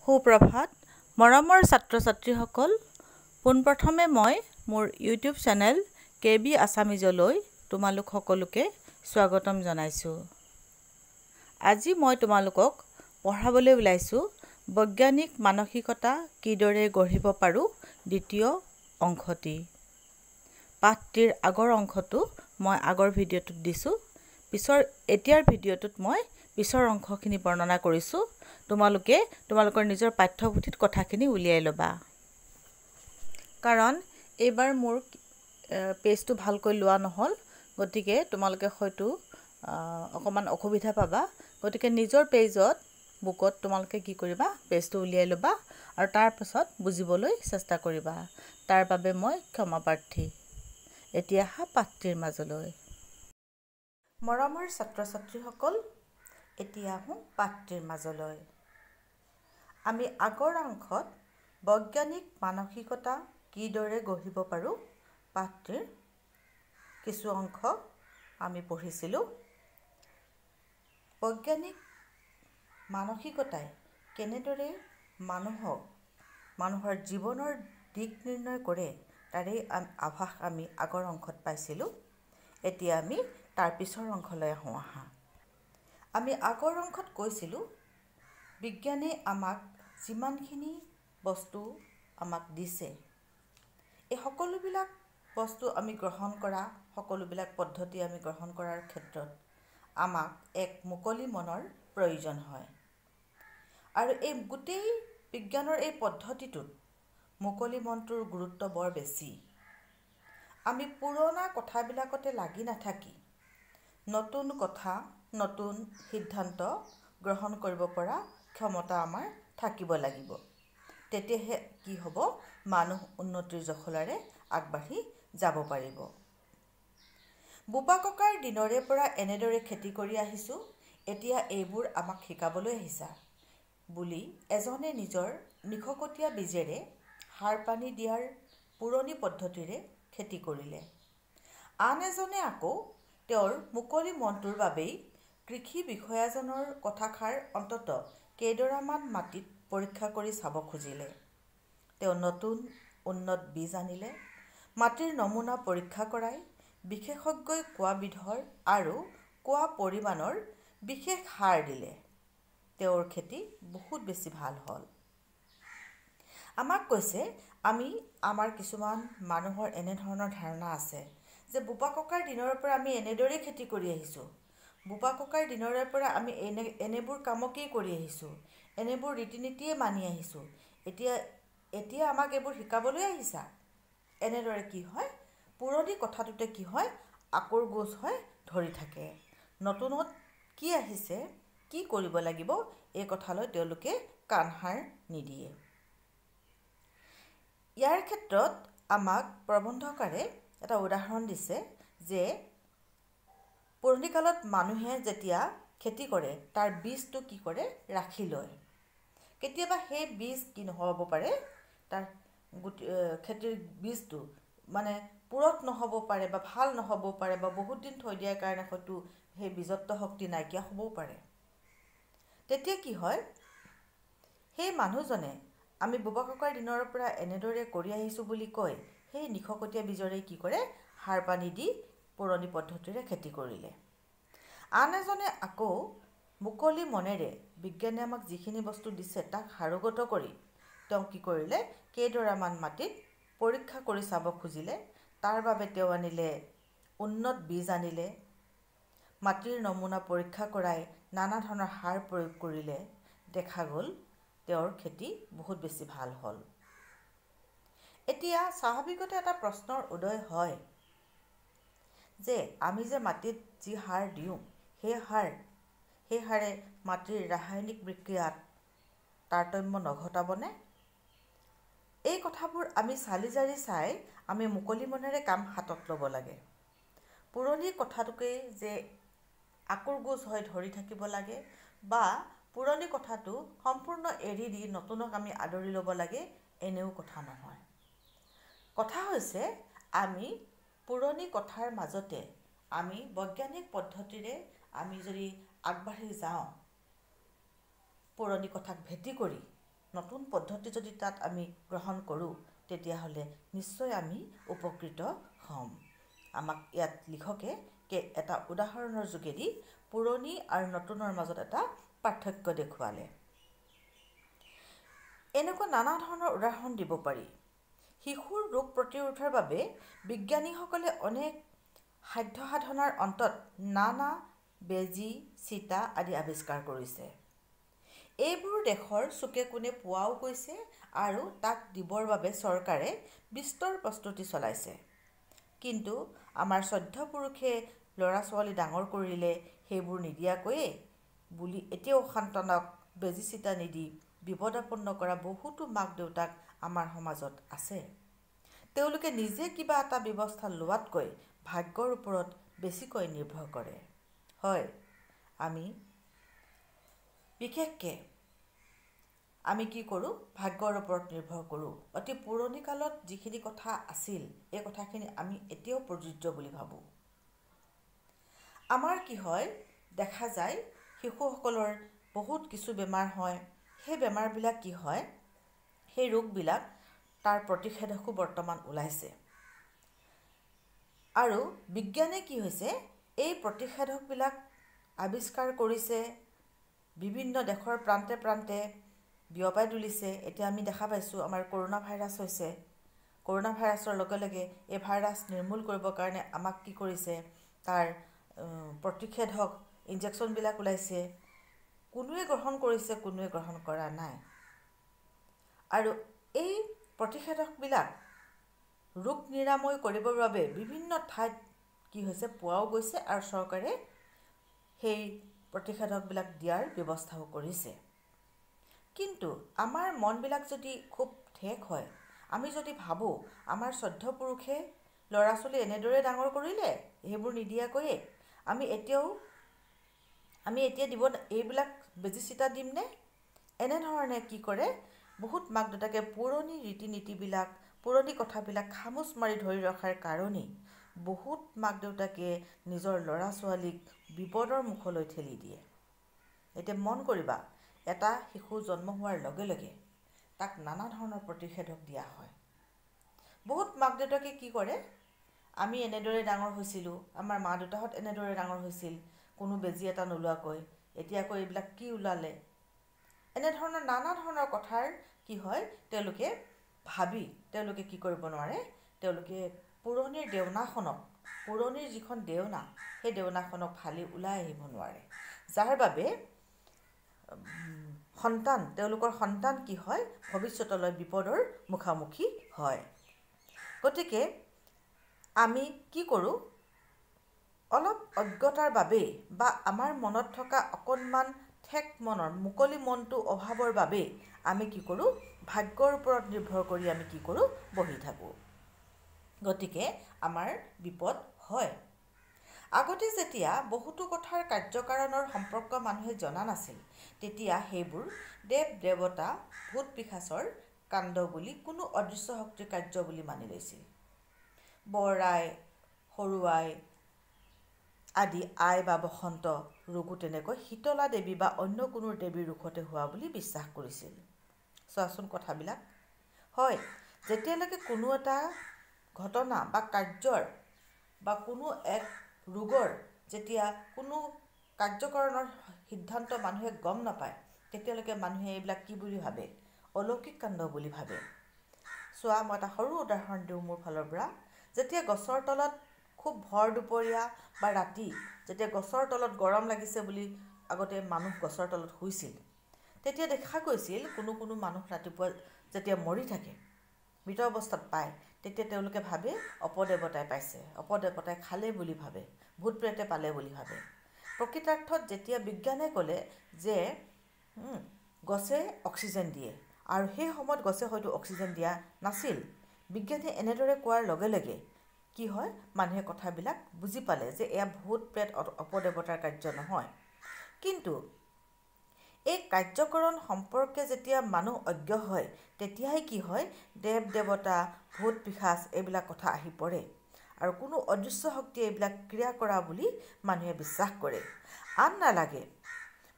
সুপ্ৰভাত মৰমৰ ছাত্ৰ ছাত্ৰীসকল পোনপ্ৰথমে মই মোৰ ইউটিউব চেনেল KB আছামিজলৈ তোমালোক সকলোকে স্বাগতম জনাইছোঁ। আজি মই তোমালোকক পঢ়াবলৈ ওলাইছোঁ বৈজ্ঞানিক মানসিকতা কিদৰে গঢ়িব পাৰোঁ দ্বিতীয় অংশটি। পাঠটিৰ আগৰ অংশটো মই আগৰ ভিডিঅ'টোত দিছোঁ। এতিয়াৰ ভিডিঅ'টোত মই পিছৰ অংশখিনি বৰ্ণনা কৰিছোঁ। তোমালোকে তোমালোকৰ নিজৰ পাঠ্যপুথিত কথাখিনি উলিয়াই ল'বা। কাৰণ এইবাৰ মোৰ পেজটো ভালকৈ লোৱা নহ'ল, গতিকে তোমালোকে হয়তো অকণমান অসুবিধা পাবা। গতিকে নিজৰ পেজত বুকত তোমালোকে কি কৰিবা, পেজটো উলিয়াই ল'বা আৰু তাৰ পাছত বুজিবলৈ চেষ্টা কৰিবা। তাৰ বাবে মই ক্ষমাপ্ৰাৰ্থী। এতিয়া আহা পাঠটিৰ মাজলৈ। মৰমৰ ছাত্ৰ ছাত্ৰীসকল, এতিয়া আহোঁ পাঠটিৰ মাজলৈ। আমি আগৰ অংশত বৈজ্ঞানিক মানসিকতা কিদৰে গঢ়িব পাৰোঁ পাঠটিৰ কিছু অংশ আমি পঢ়িছিলোঁ। বৈজ্ঞানিক মানসিকতাই কেনেদৰে মানুহৰ জীৱনৰ দিশ নিৰ্ণয় কৰে তাৰেই আভাস আমি আগৰ অংশত পাইছিলোঁ। এতিয়া আমি তাৰ পিছৰ অংশলৈ আহোঁ আহা। আমি আগৰ অংশত কৈছিলোঁ বিজ্ঞানে আমাক যিমানখিনি বস্তু আমাক দিছে, এই সকলোবিলাক বস্তু আমি গ্ৰহণ কৰা, সকলোবিলাক পদ্ধতি আমি গ্ৰহণ কৰাৰ ক্ষেত্ৰত আমাক এক মুকলি মনৰ প্ৰয়োজন হয়। আৰু এই গোটেই বিজ্ঞানৰ এই পদ্ধতিটোত মুকলি মনটোৰ গুৰুত্ব বৰ বেছি। আমি পুৰণা কথাবিলাকতে লাগি নাথাকি নতুন কথা, নতুন সিদ্ধান্ত গ্ৰহণ কৰিব পৰা ক্ষমতা আমাৰ থাকিব লাগিব। তেতিয়াহে কি হ'ব, মানুহ উন্নতিৰ জখলাৰে আগবাঢ়ি যাব পাৰিব। বোপা ককাৰ দিনৰে পৰা এনেদৰে খেতি কৰি আহিছোঁ, এতিয়া এইবোৰ আমাক শিকাবলৈ আহিছা বুলি এজনে নিজৰ নিশকতীয়া বীজেৰে সাৰ পানী দিয়াৰ পুৰণি পদ্ধতিৰে খেতি কৰিলে। আন এজনে আকৌ তেওঁৰ মুকলি মনটোৰ বাবেই কৃষি বিষয়াজনৰ কথাষাৰ অন্ততঃ কেইডৰামান মাটিত পৰীক্ষা কৰি চাব খুজিলে। তেওঁ নতুন উন্নত বীজ আনিলে, মাটিৰ নমুনা পৰীক্ষা কৰাই বিশেষজ্ঞই কোৱা বিধৰ আৰু কোৱা পৰিমাণৰ বিশেষ সাৰ দিলে। তেওঁৰ খেতি বহুত বেছি ভাল হ'ল। আমাক কৈছে, আমাৰ কিছুমান মানুহৰ এনেধৰণৰ ধাৰণা আছে যে বোপা ককাৰ দিনৰ পৰা আমি এনেদৰেই খেতি কৰি আহিছোঁ, বোপা ককাৰ দিনৰে পৰা আমি এনেবোৰ কামকেই কৰি আহিছোঁ, এনেবোৰ ৰীতি নীতিয়ে মানি আহিছোঁ, এতিয়া আমাক এইবোৰ শিকাবলৈ আহিছা। এনেদৰে কি হয়, পুৰণি কথাটোতে কি হয়, আকৰ গোজ হৈ ধৰি থাকে। নতুনত কি আহিছে, কি কৰিব লাগিব, এই কথালৈ তেওঁলোকে কাণসাৰ নিদিয়ে। ইয়াৰ ক্ষেত্ৰত আমাক প্ৰবন্ধকাৰে এটা উদাহৰণ দিছে যে পুৰণি কালত মানুহে যেতিয়া খেতি কৰে তাৰ বীজটো কি কৰে, ৰাখি লয়। কেতিয়াবা সেই বীজ কি নহ'ব পাৰে, তাৰ খেতিৰ বীজটো মানে পুৰঠ নহ'ব পাৰে বা ভাল নহ'ব পাৰে বা বহুত দিন থৈ দিয়াৰ কাৰণে হয়তো সেই বীজত্ব শক্তি নাইকিয়া হ'বও পাৰে। তেতিয়া কি হয়, সেই মানুহজনে আমি বোপা ককাৰ দিনৰ পৰা এনেদৰে কৰি আহিছোঁ বুলি কয়, সেই নিশকতীয়া বীজৰেই কি কৰে, সাৰ পানী দি পুৰণি পদ্ধতিৰে খেতি কৰিলে। আন এজনে আকৌ মুকলি মনেৰে বিজ্ঞানে আমাক যিখিনি বস্তু দিছে তাক সাৰোগত কৰি তেওঁ কি কৰিলে, কেইডৰামান মাটিত পৰীক্ষা কৰি চাব খুজিলে। তাৰ বাবে তেওঁ আনিলে উন্নত বীজ আনিলে, মাটিৰ নমুনা পৰীক্ষা কৰাই নানা ধৰণৰ সাৰ প্ৰয়োগ কৰিলে। দেখা গ'ল তেওঁৰ খেতি বহুত বেছি ভাল হ'ল। এতিয়া স্বাভাৱিকতে এটা প্ৰশ্নৰ উদয় হয় যে আমি যে মাটিত যি সাৰ দিওঁ, সেই সাৰে মাটিৰ ৰাসায়নিক বিক্ৰিয়াত তাৰতম্য নঘটাবনে? এই কথাবোৰ আমি চালি জাৰি চাই আমি মুকলি মনেৰে কাম হাতত ল'ব লাগে। পুৰণি কথাটোকেই যে আকৰ গোজ হৈ ধৰি থাকিব লাগে বা পুৰণি কথাটো সম্পূৰ্ণ এৰি দি নতুনক আমি আদৰি ল'ব লাগে, এনেও কথা নহয়। কথা হৈছে, আমি পুৰণি কথাৰ মাজতে আমি বৈজ্ঞানিক পদ্ধতিৰে আমি যদি আগবাঢ়ি যাওঁ, পুৰণি কথাক ভেটি কৰি নতুন পদ্ধতি যদি তাত আমি গ্ৰহণ কৰোঁ তেতিয়াহ'লে নিশ্চয় আমি উপকৃত হ'ম। আমাক ইয়াত লিখকে এটা উদাহৰণৰ যোগেদি পুৰণি আৰু নতুনৰ মাজত এটা পাৰ্থক্য দেখুৱালে। এনেকুৱা নানা ধৰণৰ উদাহৰণ দিব পাৰি। শিশুৰ ৰোগ প্ৰতিৰোধৰ বাবে বিজ্ঞানীসকলে অনেক সাধ্য সাধনাৰ অন্তত নানা বেজী, চিটা আদি আৱিষ্কাৰ কৰিছে। এইবোৰ দেশৰ চুকে কোণে পোৱাও গৈছে আৰু তাক দিবৰ বাবে চৰকাৰে বিস্তৰ প্ৰস্তুতি চলাইছে। কিন্তু আমাৰ শ্ৰদ্ধ পুৰুষে ল'ৰা ছোৱালী ডাঙৰ কৰিলে সেইবোৰ নিদিয়াকৈয়ে বুলি এতিয়াও সন্তানক বেজী চিটা নিদি বিপদাপন্ন কৰা বহুতো মাক দেউতাক আমাৰ সমাজত আছে। তেওঁলোকে নিজে কিবা এটা ব্যৱস্থা লোৱাতকৈ ভাগ্যৰ ওপৰত বেছিকৈ নিৰ্ভৰ কৰে। হয়, আমি বিশেষকৈ আমি কি কৰোঁ? ভাগ্যৰ ওপৰত নিৰ্ভৰ কৰোঁ। অতি পুৰণি কালত যিখিনি কথা আছিল এই কথাখিনি আমি এতিয়াও প্ৰযোজ্য বুলি ভাবোঁ। আমাৰ কি হয়, দেখা যায় শিশুসকলৰ বহুত কিছু বেমাৰ হয়। সেই বেমাৰবিলাক কি হয়, সেই ৰোগবিলাক তাৰ প্ৰতিষেধকো বৰ্তমান ওলাইছে। আৰু বিজ্ঞানে কি হৈছে, এই প্ৰতিষেধকবিলাক আৱিষ্কাৰ কৰিছে, বিভিন্ন দেশৰ প্ৰান্তে প্ৰান্তে বিয়পাই তুলিছে। এতিয়া আমি দেখা পাইছোঁ আমাৰ কৰোণা ভাইৰাছ হৈছে। কৰোণা ভাইৰাছৰ লগে লগে এই ভাইৰাছ নিৰ্মূল কৰিবৰ কাৰণে আমাক কি কৰিছে, তাৰ প্ৰতিষেধক ইনজেকশ্যনবিলাক ওলাইছে। কোনোৱে গ্ৰহণ কৰিছে, কোনোৱে গ্ৰহণ কৰা নাই। আৰু এই প্ৰতিষেধকবিলাক ৰোগ নিৰাময় কৰিবৰ বাবে বিভিন্ন ঠাইত কি হৈছে পোৱাও গৈছে আৰু চৰকাৰে সেই প্ৰতিষেধকবিলাক দিয়াৰ ব্যৱস্থাও কৰিছে। কিন্তু আমাৰ মনবিলাক যদি খুব ঠেক হয়, আমি যদি ভাবোঁ আমাৰ শ্ৰদ্ধ পুৰুষে ল'ৰা ছোৱালী এনেদৰে ডাঙৰ কৰিলে সেইবোৰ নিদিয়াকৈয়ে আমি এতিয়া দিব এইবিলাক বেজী চিটা দিমনে? এনেধৰণে কি কৰে, বহুত মাক দেউতাকে পুৰণি ৰীতি নীতিবিলাক, পুৰণি কথাবিলাক খামোচ মাৰি ধৰি ৰখাৰ কাৰণেই বহুত মাক দেউতাকে নিজৰ ল'ৰা ছোৱালীক বিপদৰ মুখলৈ ঠেলি দিয়ে। এতিয়া মন কৰিবা, এটা শিশু জন্ম হোৱাৰ লগে লগে তাক নানা ধৰণৰ প্ৰতিষেধক দিয়া হয়। বহুত মাক দেউতাকে কি কৰে, আমি এনেদৰে ডাঙৰ হৈছিলোঁ, আমাৰ মা দেউতাহঁত এনেদৰে ডাঙৰ হৈছিল, কোনো বেজী এটা নোলোৱাকৈ, এতিয়া আকৌ এইবিলাক কি ওলালে? এনেধৰণৰ নানা ধৰণৰ কথাৰ কি হয়, তেওঁলোকে ভাবি তেওঁলোকে কি কৰিব নোৱাৰে, তেওঁলোকে পুৰণিৰ দেওনাখনক, পুৰণিৰ যিখন দেওনা, সেই দেওনাখনক ফালি ওলাই আহিব নোৱাৰে। যাৰ বাবে তেওঁলোকৰ সন্তান কি হয়, ভৱিষ্যতলৈ বিপদৰ মুখামুখি হয়। গতিকে আমি কি কৰোঁ, অলপ অজ্ঞতাৰ বাবেই বা আমাৰ মনত থকা অকণমান ঠেক মনৰ মুকলি মনটো অভাৱৰ বাবেই আমি কি কৰোঁ, ভাগ্যৰ ওপৰত নিৰ্ভৰ কৰি আমি কি কৰোঁ, বহি থাকোঁ। গতিকে আমাৰ বিপদ হয়। আগতে যেতিয়া বহুতো কথাৰ কাৰ্যকাৰণৰ সম্পৰ্ক মানুহে জনা নাছিল, তেতিয়া সেইবোৰ দেৱ দেৱতা, ভূত পিশাচৰ কাণ্ড বুলি, কোনো অদৃশ্য শক্তিৰ কাৰ্য বুলি মানি লৈছিল। বৰ আই, সৰু আই আদি আই বা বসন্ত ৰোগো তেনেকৈ শীতলা দেৱী বা অন্য কোনো দেৱীৰ ৰোগতে হোৱা বুলি বিশ্বাস কৰিছিল। চোৱাচোন কথাবিলাক। হয়, যেতিয়ালৈকে কোনো এটা ঘটনা বা কাৰ্যৰ বা কোনো এক ৰোগৰ যেতিয়া কোনো কাৰ্যকৰণৰ সিদ্ধান্ত মানুহে গম নাপায়, তেতিয়ালৈকে মানুহে এইবিলাক কি বুলি ভাবে, অলৌকিক কাণ্ড বুলি ভাবে। চোৱা, মই এটা সৰু উদাহৰণ দিওঁ মোৰ ফালৰ পৰা। যেতিয়া গছৰ তলত খুব ভৰ দুপৰীয়া বা ৰাতি যেতিয়া গছৰ তলত গৰম লাগিছে বুলি আগতে মানুহ গছৰ তলত শুইছিল, তেতিয়া দেখা গৈছিল কোনো কোনো মানুহ ৰাতিপুৱা যেতিয়া মৰি থাকে, মৃত অৱস্থাত পায়, তেতিয়া তেওঁলোকে ভাবে অপদেৱতাই পাইছে, অপদেৱতাই খালে বুলি ভাবে, ভূত প্ৰেতে পালে বুলি ভাবে। প্ৰকৃতাৰ্থত যেতিয়া বিজ্ঞানে ক'লে যে গছে অক্সিজেন দিয়ে, আৰু সেই সময়ত গছে হয়তো অক্সিজেন দিয়া নাছিল, বিজ্ঞানে এনেদৰে কোৱাৰ লগে লগে কি হয়, মানুহে কথাবিলাক বুজি পালে যে এয়া ভূত প্ৰেত অপদেৱতাৰ কাৰ্য নহয়। কিন্তু এই কাৰ্যকৰণ সম্পৰ্কে যেতিয়া মানুহ অজ্ঞ হয়, তেতিয়াই কি হয়, দেৱ দেৱতা, ভূত পিশাচ এইবিলাক কথা আহি পৰে আৰু কোনো অদৃশ্য শক্তিয়ে এইবিলাক ক্ৰিয়া কৰা বুলি মানুহে বিশ্বাস কৰে। আন নালাগে,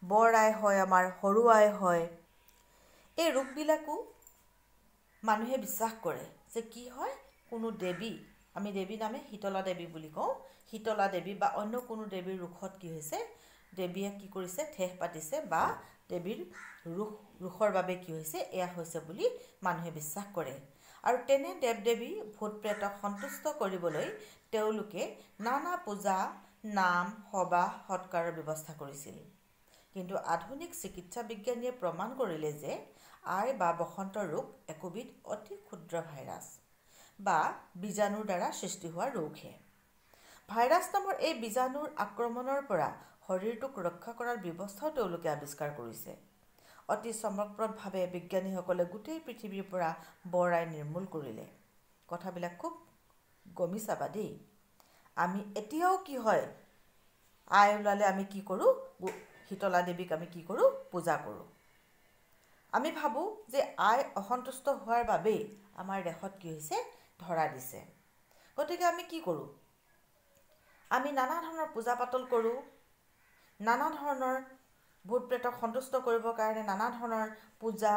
বৰ আই হয়, আমাৰ সৰু আই হয়, এই ৰোগবিলাকো মানুহে বিশ্বাস কৰে যে কি হয়, কোনো দেৱী, আমি দেৱী নামে শীতলা দেৱী বুলি কওঁ, শীতলা দেৱী বা অন্য কোনো দেৱীৰ ৰোষত কি হৈছে, দেৱীয়ে কি কৰিছে, ঠেহ পাতিছে বা দেৱীৰ ৰোষৰ বাবে কি হৈছে, এয়া হৈছে বুলি মানুহে বিশ্বাস কৰে। আৰু তেনে দেৱ দেৱী ভূত প্ৰেতক সন্তুষ্ট কৰিবলৈ তেওঁলোকে নানা পূজা, নাম, সবাহ, সৎকাৰৰ ব্যৱস্থা কৰিছিল। কিন্তু আধুনিক চিকিৎসা বিজ্ঞানীয়ে প্ৰমাণ কৰিলে যে আই বা বসন্ত ৰোগ একোবিধ অতি ক্ষুদ্ৰ ভাইৰাছ বা বীজাণুৰ দ্বাৰা সৃষ্টি হোৱা ৰোগহে। ভাইৰাছ নামৰ এই বীজাণুৰ আক্ৰমণৰ পৰা শৰীৰটোক ৰক্ষা কৰাৰ ব্যৱস্থাও তেওঁলোকে আৱিষ্কাৰ কৰিছে। অতি চমকপ্ৰদভাৱে বিজ্ঞানীসকলে গোটেই পৃথিৱীৰ পৰা বৰাই নিৰ্মূল কৰিলে। কথাবিলাক খুব গমি চাবা দেই। আমি এতিয়াও কি হয়, আই ওলালে আমি কি কৰোঁ, শীতলা দেৱীক আমি কি কৰোঁ, পূজা কৰোঁ। আমি ভাবোঁ যে আই অসন্তুষ্ট হোৱাৰ বাবেই আমাৰ দেশত কি হৈছে, ধৰা দিছে। গতিকে আমি কি কৰোঁ, আমি নানা ধৰণৰ পূজা পাতল কৰোঁ, নানা ধৰণৰ ভূত প্ৰেতক সন্তুষ্ট কৰিবৰ কাৰণে নানা ধৰণৰ পূজা,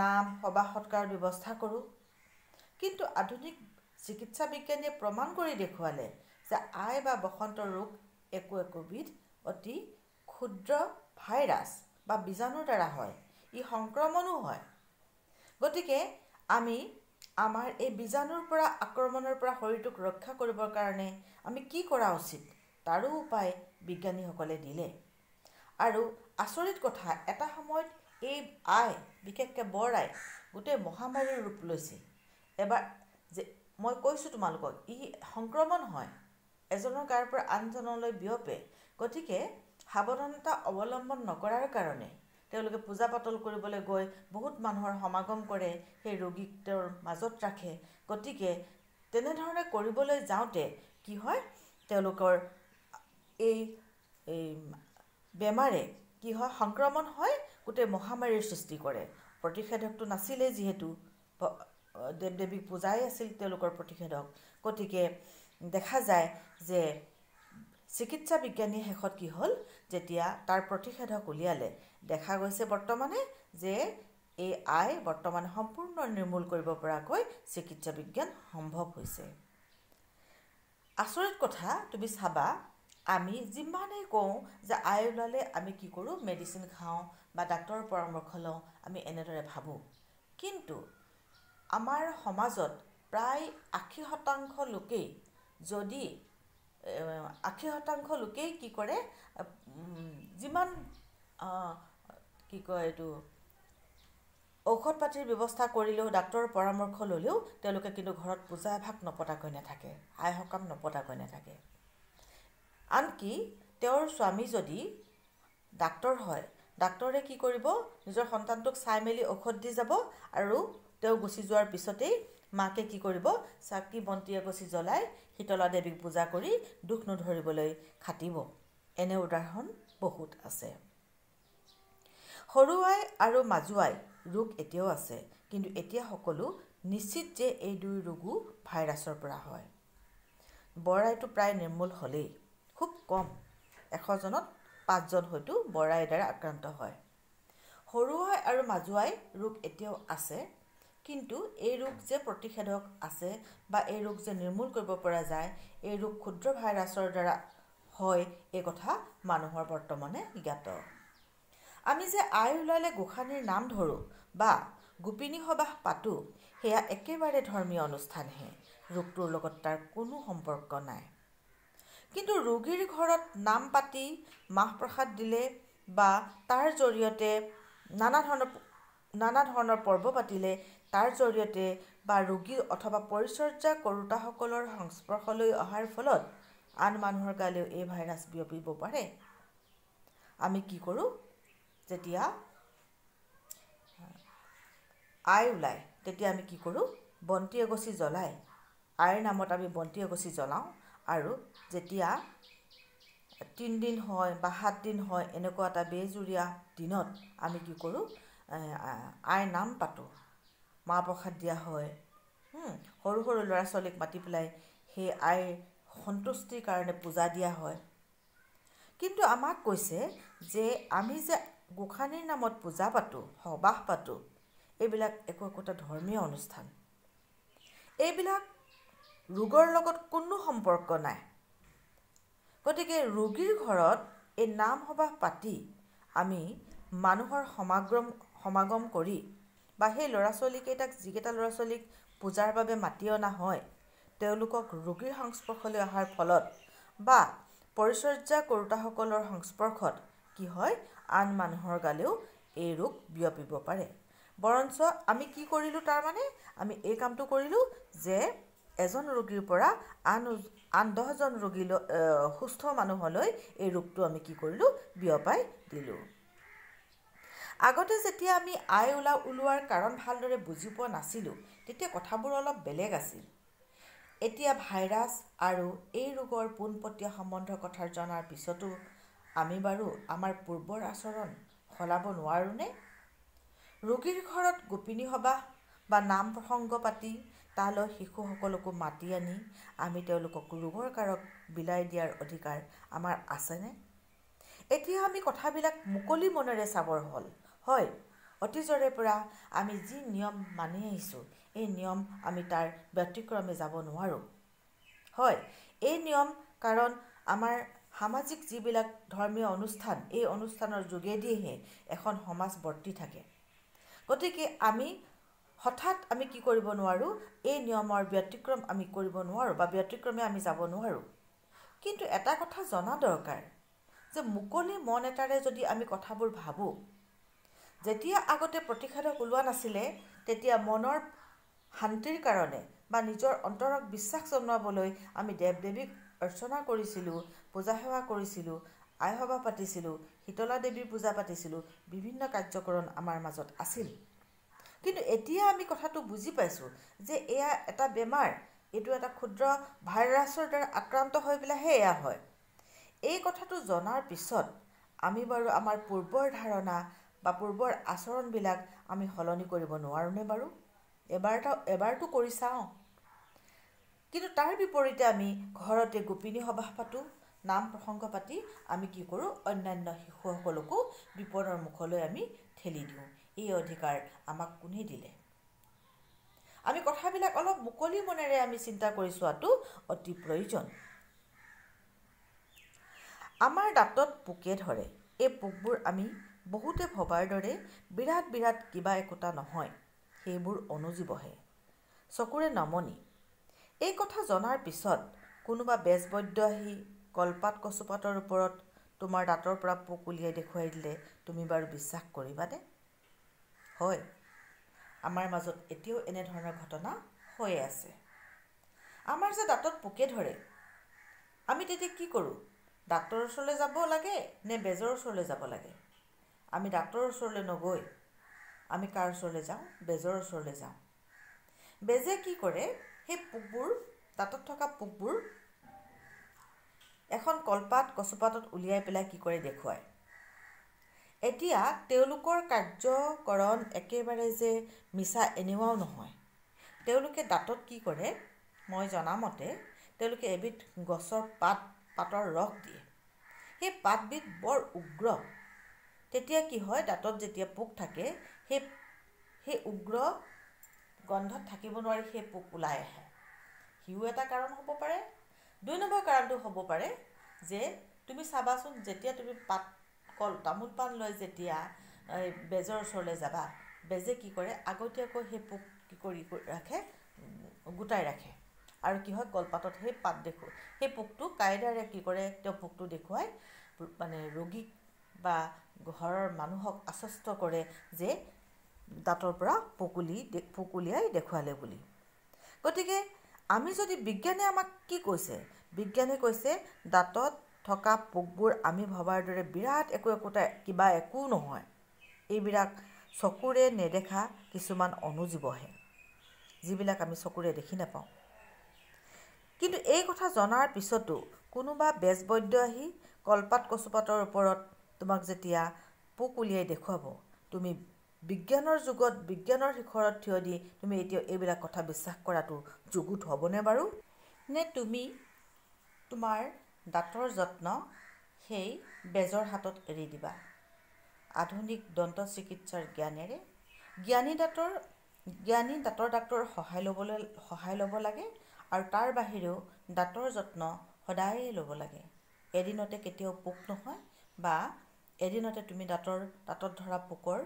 নাম, সবাহ সৎকাৰৰ ব্যৱস্থা কৰোঁ। কিন্তু আধুনিক চিকিৎসা বিজ্ঞানীয়ে প্ৰমাণ কৰি দেখুৱালে যে আই বা বসন্ত ৰোগ একোবিধ অতি ক্ষুদ্ৰ ভাইৰাছ বা বীজাণুৰ দ্বাৰা হয়, ই সংক্ৰমণো হয়। গতিকে আমি আমাৰ এই বীজাণুৰ পৰা আক্ৰমণৰ পৰা শৰীৰটোক ৰক্ষা কৰিবৰ কাৰণে আমি কি কৰা উচিত, তাৰো উপায় বিজ্ঞানীসকলে দিলে। আৰু আচৰিত কথা, এটা সময়ত এই আই, বিশেষকৈ বৰ আই, গোটেই মহামাৰীৰ ৰূপ লৈছিল। এবাৰ যে মই কৈছোঁ তোমালোকক, ই সংক্ৰমণ হয়, এজনৰ গাৰ পৰা আনজনলৈ বিয়পে। গতিকে সাৱধানতা অৱলম্বন নকৰাৰ কাৰণে তেওঁলোকে পূজা পাতল কৰিবলৈ গৈ বহুত মানুহৰ সমাগম কৰে, সেই ৰোগীক তেওঁৰ মাজত ৰাখে। গতিকে তেনেধৰণে কৰিবলৈ যাওঁতে কি হয়, তেওঁলোকৰ এই বেমাৰে কি হয়, সংক্ৰমণ হয়, গোটেই মহামাৰীৰ সৃষ্টি কৰে। প্ৰতিষেধকটো নাছিলেই যিহেতু, দেৱ দেৱীক পূজাই আছিল তেওঁলোকৰ প্ৰতিষেধক। গতিকে দেখা যায় যে চিকিৎসা বিজ্ঞানীয়ে শেষত কি হ'ল, যেতিয়া তাৰ প্ৰতিষেধক উলিয়ালে, দেখা গৈছে বৰ্তমানে যে এই আই বৰ্তমানে সম্পূৰ্ণ নিৰ্মূল কৰিব পৰাকৈ চিকিৎসা বিজ্ঞান সম্ভৱ হৈছে। আচৰিত কথা, তুমি চাবা, আমি যিমানেই কওঁ যে আই ওলালে আমি কি কৰোঁ, মেডিচিন খাওঁ বা ডাক্তৰৰ পৰামৰ্শ লওঁ, আমি এনেদৰে ভাবোঁ। কিন্তু আমাৰ সমাজত প্ৰায় 80% লোকেই, যদি 80% লোকেই কি কৰে, যিমান কি কয় এইটো, ঔষধ পাতিৰ ব্যৱস্থা কৰিলেও, ডাক্তৰৰ পৰামৰ্শ ল'লেও তেওঁলোকে কিন্তু ঘৰত পূজা এভাগ নপতাকৈ নাথাকে, আই সকাম নপতাকৈ নাথাকে। আনকি তেওঁৰ স্বামী যদি ডাক্তৰ হয়, ডাক্তৰে কি কৰিব, নিজৰ সন্তানটোক চাই মেলি ঔষধ দি যাব, আৰু তেওঁ গুচি যোৱাৰ পিছতেই মাকে কি কৰিব, চাকি বন্তি এগছি জ্বলাই শীতলা দেৱীক পূজা কৰি দুখ নধৰিবলৈ খাটিব। এনে উদাহৰণ বহুত আছে। সৰু আই আৰু মাজু আই ৰোগ এতিয়াও আছে, কিন্তু এতিয়া সকলো নিশ্চিত যে এই দুই ৰোগো ভাইৰাছৰ পৰা হয়। বৰ আইটো প্ৰায় নিৰ্মূল হ'লেই, খুব কম, 100জনত 5জন হয়তো বৰ আইৰ দ্বাৰা আক্ৰান্ত হয়। সৰু আই আৰু মাজু আই ৰোগ এতিয়াও আছে, কিন্তু এই ৰোগ যে প্ৰতিষেধক আছে বা এই ৰোগ যে নিৰ্মূল কৰিব পৰা যায়, এই ৰোগ ক্ষুদ্ৰ ভাইৰাছৰ দ্বাৰা হয়, এই কথা মানুহৰ বৰ্তমানে জ্ঞাত। আমি যে আই ওলালে গোসানীৰ নাম ধৰোঁ বা গোপিনী সবাহ পাতোঁ, সেয়া একেবাৰে ধৰ্মীয় অনুষ্ঠানহে, ৰোগটোৰ লগত তাৰ কোনো সম্পৰ্ক নাই। কিন্তু ৰোগীৰ ঘৰত নাম পাতি মাহ প্ৰসাদ দিলে বা তাৰ জৰিয়তে নানা ধৰণৰ পৰ্ব পাতিলে, তাৰ জৰিয়তে বা ৰোগী অথবা পৰিচৰ্যা কৰোঁতাসকলৰ সংস্পৰ্শলৈ অহাৰ ফলত আন মানুহৰ গালেও এই ভাইৰাছ বিয়পিব পাৰে। আমি কি কৰোঁ, যেতিয়া আই ওলায় তেতিয়া আমি কি কৰোঁ, বন্তি এগছি জ্বলাই, আইৰ নামত আমি বন্তি এগছি জ্বলাওঁ, আৰু যেতিয়া 3 দিন হয় বা 7 দিন হয়, এনেকুৱা এটা বেজুৰীয়া দিনত আমি কি কৰোঁ, আইৰ নাম পাতোঁ, মাহ প্ৰসাদ দিয়া হয়। সৰু সৰু ল'ৰা ছোৱালীক মাতি পেলাই সেই আইৰ সন্তুষ্টিৰ কাৰণে পূজা দিয়া হয়। কিন্তু আমাক কৈছে যে আমি যে গোসানীৰ নামত পূজা পাতোঁ, সবাহ পাতোঁ, এইবিলাক একোটা ধৰ্মীয় অনুষ্ঠান। এইবিলাক ৰোগৰ লগত কোনো সম্পৰ্ক নাই। গতিকে ৰোগীৰ ঘৰত এই নাম সবাহ পাতি আমি মানুহৰ সমাগম কৰি বা সেই ল'ৰা ছোৱালীকেইটাক যিকেইটা ল'ৰা ছোৱালীক পূজাৰ বাবে মাতি অনা হয় তেওঁলোকক ৰোগীৰ সংস্পৰ্শলৈ অহাৰ ফলত বা পৰিচৰ্যা কৰোঁতাসকলৰ সংস্পৰ্শত কি হয়, আন মানুহৰ গালেও এই ৰোগ বিয়পিব পাৰে। বৰঞ্চ আমি কি কৰিলোঁ, তাৰমানে আমি এই কামটো কৰিলোঁ যে এজন ৰোগীৰ পৰা আন 10জন ৰোগীলৈ সুস্থ মানুহলৈ এই ৰোগটো আমি কি কৰিলোঁ, বিয়পাই দিলোঁ। আগতে যেতিয়া আমি আই ওলোৱাৰ কাৰণ ভালদৰে বুজি পোৱা নাছিলোঁ তেতিয়া কথাবোৰ অলপ বেলেগ আছিল। এতিয়া ভাইৰাছ আৰু এই ৰোগৰ পোনপটীয়া সম্বন্ধৰ কথা জনাৰ পিছতো আমি বাৰু আমাৰ পূৰ্বৰ আচৰণ সলাব নোৱাৰোঁনে? ৰোগীৰ ঘৰত গোপিনী সবাহ বা নাম প্ৰসংগ পাতি তালৈ শিশুসকলকো মাতি আনি আমি তেওঁলোকক ৰোগৰ কাৰক বিলাই দিয়াৰ অধিকাৰ আমাৰ আছেনে? এতিয়া আমি কথাবিলাক মুকলি মনেৰে চাবৰ হ'ল। হয়, অতীজৰে পৰা আমি যি নিয়ম মানি আহিছোঁ এই নিয়ম আমি তাৰ ব্যতিক্ৰমে যাব নোৱাৰোঁ। হয়, এই নিয়ম কাৰণ আমাৰ সামাজিক যিবিলাক ধৰ্মীয় অনুষ্ঠান এই অনুষ্ঠানৰ যোগেদিহে এখন সমাজ বৰ্তি থাকে। গতিকে আমি হঠাৎ আমি কি কৰিব নোৱাৰোঁ, এই নিয়মৰ ব্যতিক্ৰম আমি কৰিব নোৱাৰোঁ বা ব্যতিক্ৰমে আমি যাব নোৱাৰোঁ। কিন্তু এটা কথা জনা দৰকাৰ যে মুকলি মন এটাৰে যদি আমি কথাবোৰ ভাবোঁ, যেতিয়া আগতে প্ৰতিষেধক ওলোৱা নাছিলে তেতিয়া মনৰ শান্তিৰ কাৰণে বা নিজৰ অন্তৰক বিশ্বাস জনাবলৈ আমি দেৱ দেৱীক অৰ্চনা কৰিছিলোঁ, পূজা সেৱা কৰিছিলোঁ, আই সভা পাতিছিলোঁ, শীতলা দেৱীৰ পূজা পাতিছিলোঁ, বিভিন্ন কাৰ্যকৰণ আমাৰ মাজত আছিল। কিন্তু এতিয়া আমি কথাটো বুজি পাইছোঁ যে এয়া এটা বেমাৰ, এইটো এটা ক্ষুদ্ৰ ভাইৰাছৰ দ্বাৰা আক্ৰান্ত হৈ পেলাইহে এয়া হয়। এই কথাটো জনাৰ পিছত আমি বাৰু আমাৰ পূৰ্বৰ ধাৰণা বা পূৰ্বৰ আচৰণবিলাক আমি সলনি কৰিব নোৱাৰোঁনে বাৰু? এবাৰটো কৰি চাওঁ। কিন্তু তাৰ বিপৰীতে আমি ঘৰতে গোপিনী সবাহ পাতোঁ, নাম প্ৰসংগ পাতি আমি কি কৰোঁ, অন্যান্য শিশুসকলকো বিপদৰ মুখলৈ আমি ঠেলি দিওঁ। এই অধিকাৰ আমাক কোনে দিলে? আমি কথাবিলাক অলপ মুকলি মনেৰে আমি চিন্তা কৰি চোৱাটো অতি প্ৰয়োজন। আমাৰ দাঁতত পোকে ধৰে। এই পোকবোৰ আমি বহুতে ভবাৰ দৰে বিৰাট কিবা একোটা নহয়, সেইবোৰ অনুজীৱহে, চকুৰে নমনি। এই কথা জনাৰ পিছত কোনোবা বেজবৈদ্য আহি কলপাত কচুপাতৰ ওপৰত তোমাৰ দাঁতৰ পৰা পোক উলিয়াই দেখুৱাই দিলে তুমি বাৰু বিশ্বাস কৰিবানে? হয়, আমাৰ মাজত এতিয়াও এনেধৰণৰ ঘটনা হৈ আছে। আমাৰ যে দাঁতত পোকে ধৰে, আমি তেতিয়া কি কৰোঁ? ডাক্তৰৰ ওচৰলৈ যাব লাগে নে বেজৰ ওচৰলৈ যাব লাগে? আমি ডাক্তৰৰ ওচৰলৈ নগৈ আমি কাৰ ওচৰলৈ যাওঁ? বেজৰ ওচৰলৈ যাওঁ। বেজে কি কৰে, সেই পোকবোৰ, দাঁতত থকা পোকবোৰ এখন কলপাত কচুপাতত উলিয়াই পেলাই কি কৰে দেখুৱায়। এতিয়া তেওঁলোকৰ কাৰ্যকৰণ একেবাৰে যে মিছা এনেকুৱাও নহয়। তেওঁলোকে দাঁতত কি কৰে, মই জনামতে তেওঁলোকে এবিধ গছৰ পাতৰ ৰস দিয়ে। সেই পাতবিধ বৰ উগ্ৰ। তেতিয়া কি হয়, দাঁতত যেতিয়া পোক থাকে সেই উগ্ৰ গন্ধত থাকিব নোৱাৰি সেই পোক ওলাই আহে। সিও এটা কাৰণ হ'ব পাৰে। 2 নম্বৰ কাৰণটো হ'ব পাৰে যে তুমি চাবাচোন, যেতিয়া তুমি তামোল পাণ লৈ যেতিয়া বেজৰ ওচৰলৈ যাবা, বেজে কি কৰে, আগতীয়াকৈ সেই পোক কি কৰি ৰাখে, গোটাই ৰাখে। আৰু কি হয়, কলপাতত সেই পোকটো কায়দাৰে কি কৰে, তেওঁ পোকটো দেখুৱাই মানে ৰোগীক বা ঘৰৰ মানুহক আশ্বস্ত কৰে যে দাঁতৰ পৰা পোক উলিয়াই দেখুৱালে বুলি। গতিকে আমি যদি, বিজ্ঞানে আমাক কি কৈছে? বিজ্ঞানে কৈছে দাঁতত থকা পোকবোৰ আমি ভবাৰ দৰে বিৰাট কিবা একো নহয়। এইবিলাক চকুৰে নেদেখা কিছুমান অনুজীৱহে, যিবিলাক আমি চকুৰে দেখি নাপাওঁ। কিন্তু এই কথা জনাৰ পিছতো কোনোবা বেজবৈদ্য আহি কলপাত কচুপাতৰ ওপৰত তোমাক যেতিয়া পোক উলিয়াই দেখুৱাব, তুমি বিজ্ঞানৰ যুগত, বিজ্ঞানৰ শিখৰত থিয় দি তুমি এতিয়া এইবিলাক কথা বিশ্বাস কৰাটো যুগুত হ'বনে বাৰু? নে তুমি তোমাৰ দাঁতৰ যত্ন সেই বেজৰ হাতত এৰি দিবা? আধুনিক দন্ত চিকিৎসাৰ জ্ঞানেৰে জ্ঞানী দাঁতৰ ডাক্তৰৰ সহায় ল'ব লাগে আৰু তাৰ বাহিৰেও দাঁতৰ যত্ন সদায় ল'ব লাগে। এদিনতে কেতিয়াও পোক নহয় বা এদিনতে তুমি দাঁতত ধৰা পোকৰ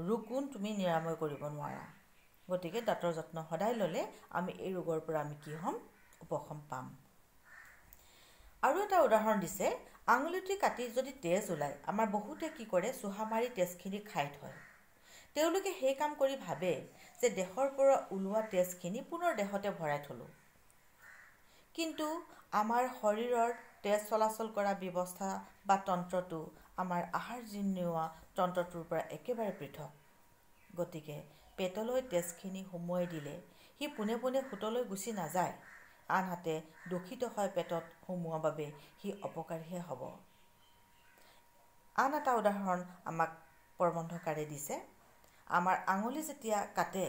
ৰোগো তুমি নিৰাময় কৰিব নোৱাৰা। গতিকে দাঁতৰ যত্ন সদায় ল'লে আমি এই ৰোগৰ পৰা আমি কি হ'ম? উপশম পাম। আৰু এটা উদাহৰণ দিছে, আঙুলিটি কাটি যদি তেজ ওলায়, আমাৰ বহুতে কি কৰে? চুহা মাৰি তেজখিনি খাই থয়। তেওঁলোকে সেই কাম কৰি ভাবে যে দেহৰ পৰা ওলোৱা তেজখিনি পুনৰ দেহতে ভৰাই থলোঁ। কিন্তু আমাৰ শৰীৰৰ তেজ চলাচল কৰা ব্যৱস্থা বা তন্ত্ৰটো আমাৰ আহাৰ জিৰ্ণোৱা তন্ত্ৰটোৰ পৰা একেবাৰে পৃথক। গতিকে পেটলৈ তেজখিনি সুমুৱাই দিলে সি পোনে পোনে সোঁতলৈ গুচি নাযায়, আনহাতে দূষিত হয় পেটত সুমুওৱাৰ বাবে সি অপকাৰীহে হ'ব। আন এটা উদাহৰণ আমাক প্ৰবন্ধকাৰে দিছে, আমাৰ আঙুলি যেতিয়া কাটে,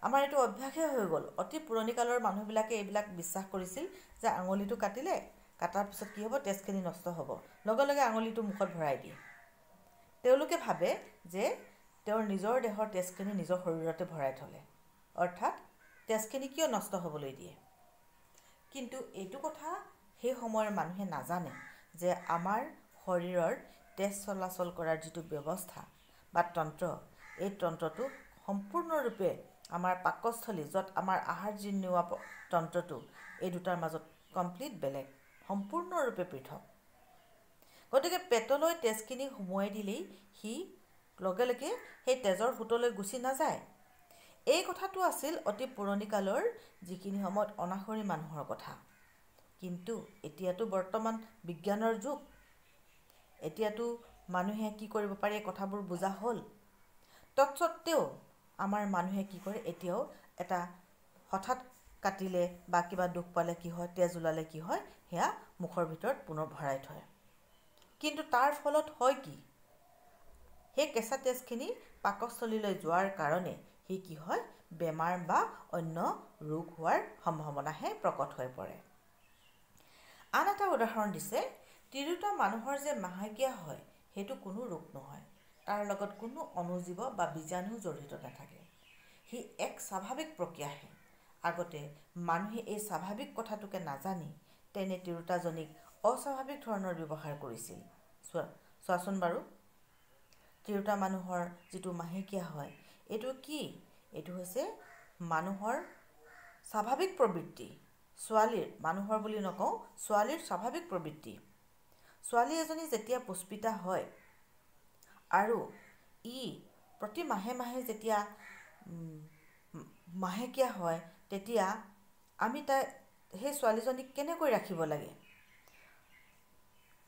আমাৰ এইটো অভ্যাসেই হৈ গ'ল। অতি পুৰণি কালৰ মানুহবিলাকে এইবিলাক বিশ্বাস কৰিছিল যে আঙুলিটো কাটাৰ পিছত কি হ'ব? তেজখিনি নষ্ট হ'ব, লগে লগে আঙুলিটো মুখত ভৰাই দিয়ে। তেওঁলোকে ভাবে যে তেওঁৰ নিজৰ দেহৰ তেজখিনি নিজৰ শৰীৰতে ভৰাই থ'লে, অৰ্থাৎ তেজখিনি কিয় নষ্ট হ'বলৈ দিয়ে। কিন্তু এইটো কথা সেই সময়ৰ মানুহে নাজানে যে আমাৰ শৰীৰৰ তেজ চলাচল কৰাৰ যিটো ব্যৱস্থা বা তন্ত্ৰ, এই তন্ত্ৰটো সম্পূৰ্ণৰূপে আমাৰ পাকস্থলী, য'ত আমাৰ আহাৰ জিৰ্ণোৱা তন্ত্ৰটো, এই দুটাৰ মাজত কমপ্লিট বেলেগ, সম্পূৰ্ণৰূপে পৃথক। গতিকে পেটলৈ তেজখিনি সুমুৱাই দিলেই সি লগে লগে সেই তেজৰ সোঁতলৈ গুচি নাযায়। এই কথাটো আছিল অতি পুৰণি কালৰ যিখিনি সময়ত অনাশৰী মানুহৰ কথা। কিন্তু এতিয়াতো বৰ্তমান বিজ্ঞানৰ যুগ, এতিয়াতো মানুহে কি কৰিব পাৰে? এই কথাবোৰ বুজা হ'ল। তৎসত্ত্বেও আমাৰ মানুহে কি কৰে? এতিয়াও এটা হঠাৎ কাটিলে বা কিবা দুখ পালে কি হয়? তেজ ওলালে কি হয়? সেয়া মুখৰ ভিতৰত পুনৰ ভৰাই থয়। কিন্তু তাৰ ফলত হয় কি? সেই কেঁচা তেজখিনি পাকস্থলীলৈ যোৱাৰ কাৰণে সি কি হয়? বেমাৰ বা অন্য ৰোগ হোৱাৰ সম্ভাৱনাহে প্ৰকট হৈ পৰে। আন এটা উদাহৰণ দিছে, তিৰোতা মানুহৰ যে মাহেকীয়া হয়, সেইটো কোনো ৰোগ নহয়। তাৰ লগত কোনো অণুজীৱ বা বীজাণু জড়িত নাথাকে। সি এক স্বাভাৱিক প্ৰক্ৰিয়াহে। আগতে মানুহে এই স্বাভাৱিক কথাটোকে নাজানি তেনে তিৰোতাজনীক অস্বাভাৱিক ধৰণৰ ব্যৱহাৰ কৰিছিল। চোৱাচোন বাৰু, তিৰোতা মানুহৰ যিটো মাহেকীয়া হয়, এইটো কি? এইটো হৈছে মানুহৰ স্বাভাৱিক প্ৰবৃত্তি। মানুহৰ বুলি নকওঁ, ছোৱালীৰ স্বাভাৱিক প্ৰবৃত্তি। ছোৱালী এজনী যেতিয়া পুষ্পিতা হয় আৰু প্ৰতি মাহে মাহে যেতিয়া মাহেকীয়া হয়, তেতিয়া আমি সেই ছোৱালীজনীক কেনেকৈ ৰাখিব লাগে?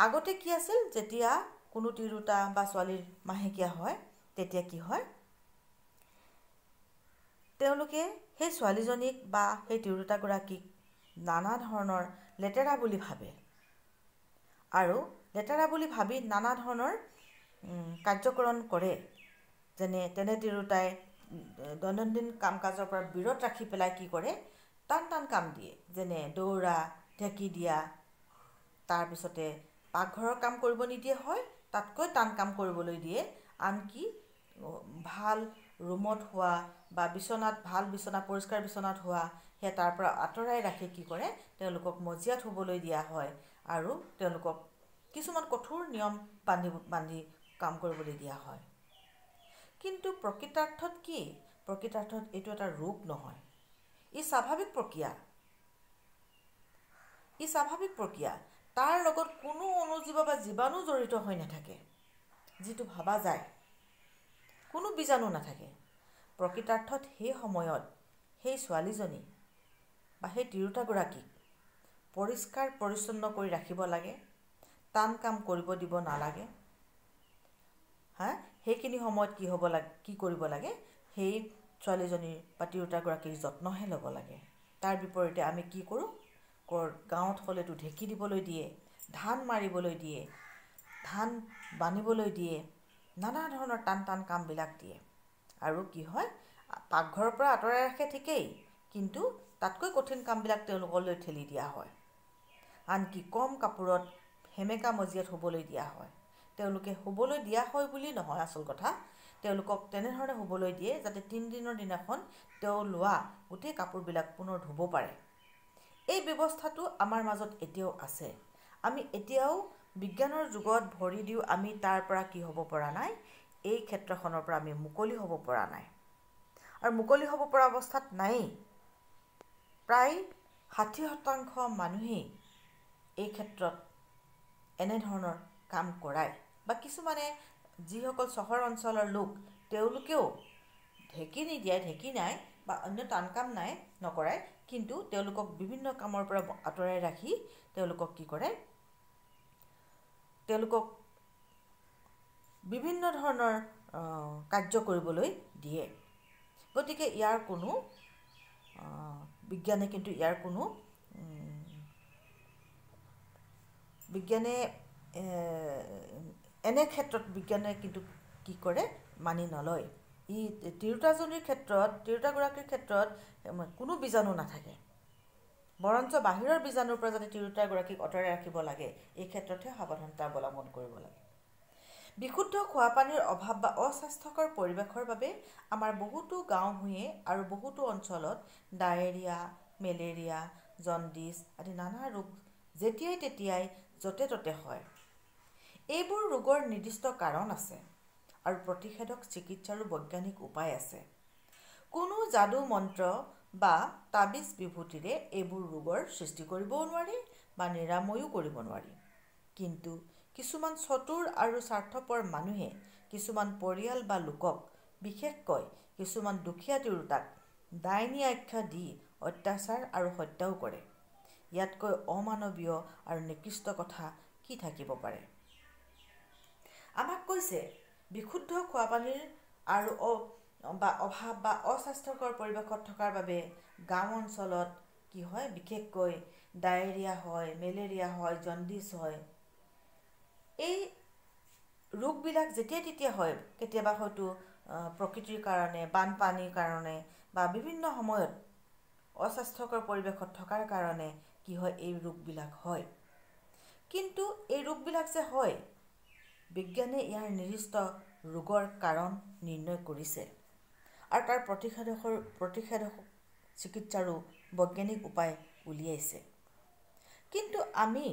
আগতে কি আছিল? যেতিয়া কোনো তিৰোতা বা ছোৱালীৰ মাহেকীয়া হয়, তেতিয়া কি হয়? তেওঁলোকে সেই ছোৱালীজনীক বা সেই তিৰোতাগৰাকীক নানা ধৰণৰ লেতেৰা বুলি ভাবে আৰু লেতেৰা বুলি ভাবি নানা ধৰণৰ কাৰ্যকৰণ কৰে। তেনে তিৰোতাই দৈনন্দিন কাম কাজৰ পৰা বিৰত ৰাখি পেলাই কি কৰে? টান কাম দিয়ে, যেনে দৌৰা, ঢেঁকী দিয়া, তাৰপিছতে পাকঘৰৰ কাম কৰিব নিদিয়ে, হয় তাতকৈ টান কাম কৰিবলৈ দিয়ে। আনকি ভাল ৰুমত হোৱা বা ভাল বিচনা, পৰিষ্কাৰ বিচনাত হোৱা, সেয়া তাৰ পৰা আঁতৰাই ৰাখি কি কৰে? তেওঁলোকক মজিয়াত শুবলৈ দিয়া হয় আৰু তেওঁলোকক কিছুমান কঠোৰ নিয়ম বান্ধি কাম কৰিবলৈ দিয়া হয়। কিন্তু প্ৰকৃতাৰ্থত কি? প্ৰকৃতাৰ্থত এইটো এটা ৰোগ নহয়, ই স্বাভাৱিক প্ৰক্ৰিয়া। তাৰ লগত কোনো অণুজীৱ বা জীৱাণু জড়িত হৈ নাথাকে, যিটো ভাবা যায়। কোনো বীজাণু নাথাকে। প্ৰকৃতাৰ্থত সেই সময়ত সেই ছোৱালীজনী বা সেই তিৰোতাগৰাকীক পৰিষ্কাৰ পৰিচ্ছন্ন কৰি ৰাখিব লাগে, টান কাম কৰিব দিব নালাগে। সেইখিনি সময়ত কি কৰিব লাগে? সেই ছোৱালীজনীৰ বা তিৰোতাগৰাকীৰ যত্নহে ল'ব লাগে। তাৰ বিপৰীতে আমি কি কৰোঁ? গাঁৱত হ'লেতো ঢেঁকী দিবলৈ দিয়ে, ধান মাৰিবলৈ দিয়ে, ধান বান্ধিবলৈ দিয়ে, নানা ধৰণৰ টান কামবিলাক দিয়ে। আৰু কি হয়? পাকঘৰৰ পৰা আঁতৰাই ৰাখে ঠিকেই, কিন্তু তাতকৈ কঠিন কামবিলাক তেওঁলোকলৈ ঠেলি দিয়া হয়। আনকি কম কাপোৰত সেমেকা মজিয়াত শুবলৈ দিয়া হয়। তেওঁলোকে শুবলৈ দিয়া হয় বুলি নহয়, আচল কথা তেওঁলোকক তেনেধৰণে শুবলৈ দিয়ে যাতে 3 দিনৰ দিনাখন তেওঁ লোৱা গোটেই কাপোৰবিলাক পুনৰ ধুব পাৰে। এই ব্যৱস্থাটো আমাৰ মাজত এতিয়াও আছে। আমি এতিয়াও বিজ্ঞানৰ যুগত ভৰি দিও আমি তাৰ পৰা কি হ'ব পৰা নাই, এই ক্ষেত্ৰখনৰ পৰা আমি মুকলি হ'ব পৰা নাই। আৰু মুকলি হ'ব পৰা অৱস্থাত নাই। প্ৰায় 60% মানুহেই এই ক্ষেত্ৰত এনেধৰণৰ কাম কৰায় বা কিছুমানে যিসকল চহৰ অঞ্চলৰ লোক তেওঁলোকেও ঢেঁকী নাই বা অন্য টান কাম নাই নকৰায়, কিন্তু তেওঁলোকক বিভিন্ন কামৰ পৰা আঁতৰাই ৰাখি তেওঁলোকক কি কৰে, তেওঁলোকক বিভিন্ন ধৰণৰ কাৰ্য কৰিবলৈ দিয়ে। গতিকে ইয়াৰ কোনো বিজ্ঞানে কিন্তু ইয়াৰ কোনো বিজ্ঞানে এনে ক্ষেত্ৰত বিজ্ঞানে কিন্তু কি কৰে মানি নলয়। ই তিৰোতাগৰাকীৰ ক্ষেত্ৰত কোনো বীজাণু নাথাকে, বৰঞ্চ বাহিৰৰ বীজাণুৰ পৰা যাতে তিৰোতাগৰাকীক আঁতৰাই ৰাখিব লাগে এই ক্ষেত্ৰতহে সাৱধানতা অৱলম্বন কৰিব লাগে। বিশুদ্ধ খোৱাপানীৰ অভাৱ বা অস্বাস্থ্যকৰ পৰিৱেশৰ বাবে আমাৰ বহুতো গাঁও ভূঞে আৰু বহুতো অঞ্চলত ডায়েৰিয়া, মেলেৰিয়া, জণ্ডিছ আদি নানা ৰোগ যেতিয়াই তেতিয়াই য'তে ত'তে হয়। এইবোৰ ৰোগৰ নিৰ্দিষ্ট কাৰণ আছে আৰু প্ৰতিষেধক চিকিৎসাৰো বৈজ্ঞানিক উপায় আছে। কোনো যাদু মন্ত্ৰ বা তাবিজ বিভূতিৰে এইবোৰ ৰোগৰ সৃষ্টি কৰিবও নোৱাৰি বা নিৰাময়ো কৰিব নোৱাৰি। কিন্তু কিছুমান চতুৰ আৰু স্বাৰ্থপৰ মানুহে কিছুমান পৰিয়াল বা লোকক, বিশেষকৈ কিছুমান দুখীয়া তিৰোতাক ডাইনী আখ্যা দি অত্যাচাৰ আৰু হত্যাও কৰে। ইয়াতকৈ অমানৱীয় আৰু নিকৃষ্ট কথা কি থাকিব পাৰে? আমাক কৈছে বিশুদ্ধ খোৱাপানীৰ আৰু অভাৱ বা অস্বাস্থ্যকৰ পৰিৱেশত থকাৰ বাবে গাঁও অঞ্চলত কি হয়, বিশেষকৈ ডায়েৰিয়া হয়, মেলেৰিয়া হয়, জণ্ডিছ হয়। এই ৰোগবিলাক যেতিয়া তেতিয়া হয়, কেতিয়াবা হয়তো প্ৰকৃতিৰ কাৰণে, বানপানীৰ কাৰণে বা বিভিন্ন সময়ত অস্বাস্থ্যকৰ পৰিৱেশত থকাৰ কাৰণে কি হয়, এই ৰোগবিলাক হয়। কিন্তু এই ৰোগবিলাক যে হয়, বিজ্ঞানে ইয়াৰ নিৰ্দিষ্ট ৰোগৰ কাৰণ নিৰ্ণয় কৰিছে আৰু তাৰ প্ৰতিষেধক চিকিৎসাৰো বৈজ্ঞানিক উপায় উলিয়াইছে। কিন্তু আমি